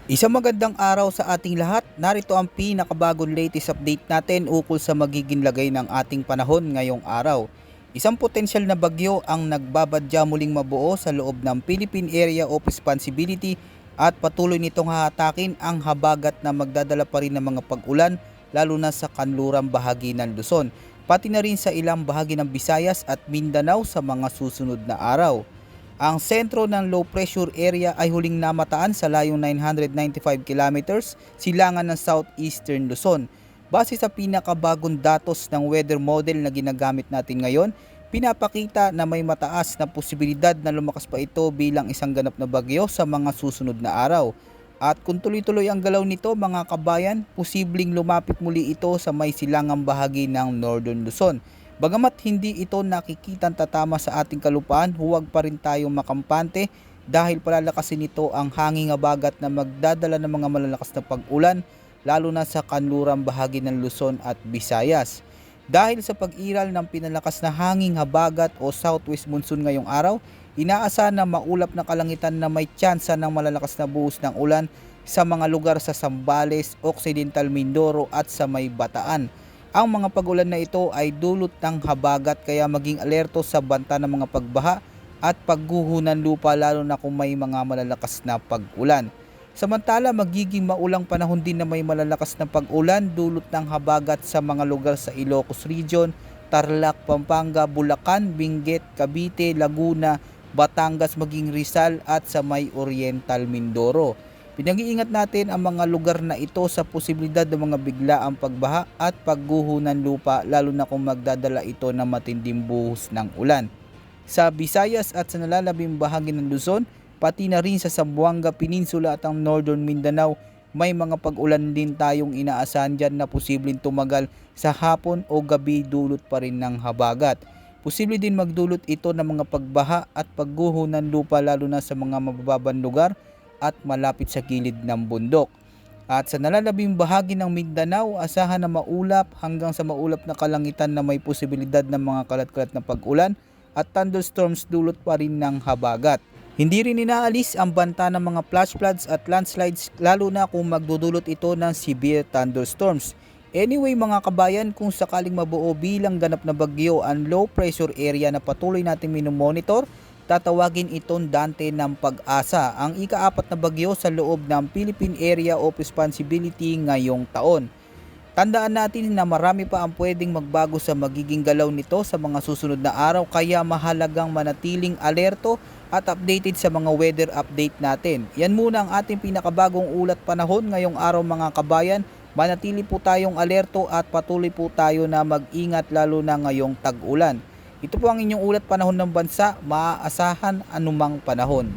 Isang magandang araw sa ating lahat. Narito ang pinakabagong latest update natin ukol sa magiging lagay ng ating panahon ngayong araw. Isang potensyal na bagyo ang nagbabadya muling mabuo sa loob ng Philippine Area of Responsibility at patuloy nitong hahatakin ang habagat na magdadala pa rin ng mga pag-ulan lalo na sa kanlurang bahagi ng Luzon, pati na rin sa ilang bahagi ng Visayas at Mindanao sa mga susunod na araw. Ang sentro ng low pressure area ay huling namataan sa layong 995 kilometers silangan ng southeastern Luzon. Base sa pinakabagong datos ng weather model na ginagamit natin ngayon, pinapakita na may mataas na posibilidad na lumakas pa ito bilang isang ganap na bagyo sa mga susunod na araw. At kung tuloy-tuloy ang galaw nito mga kabayan, posibleng lumapit muli ito sa may silangang bahagi ng Northern Luzon. Bagamat hindi ito nakikitang tatama sa ating kalupaan, huwag pa rin tayong makampante dahil palalakasin nito ang hanging habagat na magdadala ng mga malalakas na pag-ulan lalo na sa kanlurang bahagi ng Luzon at Visayas. Dahil sa pag-iral ng pinalakas na hanging habagat o southwest monsoon ngayong araw, inaasahan na maulap na kalangitan na may tsansa ng malalakas na buhos ng ulan sa mga lugar sa Zambales, Occidental Mindoro at sa may Bataan. Ang mga pag-ulan na ito ay dulot ng habagat kaya maging alerto sa banta ng mga pagbaha at pagguho ng lupa lalo na kung may mga malalakas na pag-ulan. Samantala magiging maulang panahon din na may malalakas na pag-ulan dulot ng habagat sa mga lugar sa Ilocos Region, Tarlac, Pampanga, Bulacan, Benguet, Cavite, Laguna, Batangas maging Rizal at sa may Oriental Mindoro. Pinag-iingat natin ang mga lugar na ito sa posibilidad ng mga biglaang pagbaha at pagguho ng lupa lalo na kung magdadala ito ng matinding buhos ng ulan. Sa Visayas at sa nalalabing bahagi ng Luzon, pati na rin sa Zamboanga Peninsula at ang Northern Mindanao, may mga pag-ulan din tayong inaasahan dyan na posibleng tumagal sa hapon o gabi dulot pa rin ng habagat. Posible din magdulot ito ng mga pagbaha at pagguho ng lupa lalo na sa mga mabababang lugar at malapit sa gilid ng bundok. At sa nalalabing bahagi ng Mindanao, asahan na maulap hanggang sa maulap na kalangitan na may posibilidad ng mga kalat-kalat na pag-ulan at thunderstorms dulot pa rin ng habagat. Hindi rin inaalis ang banta ng mga flash floods at landslides lalo na kung magdudulot ito ng severe thunderstorms. Anyway mga kabayan, kung sakaling mabuo bilang ganap na bagyo ang low pressure area na patuloy natin minomonitor, tatawagin itong Dante ng Pag-asa, ang ika-4 na bagyo sa loob ng Philippine Area of Responsibility ngayong taon. Tandaan natin na marami pa ang pwedeng magbago sa magiging galaw nito sa mga susunod na araw kaya mahalagang manatiling alerto at updated sa mga weather update natin. Yan muna ang ating pinakabagong ulat panahon ngayong araw mga kabayan. Manatili po tayong alerto at patuloy po tayo na mag-ingat lalo na ngayong tag-ulan. Ito po ang inyong ulat panahon ng bansa, maaasahan anumang panahon.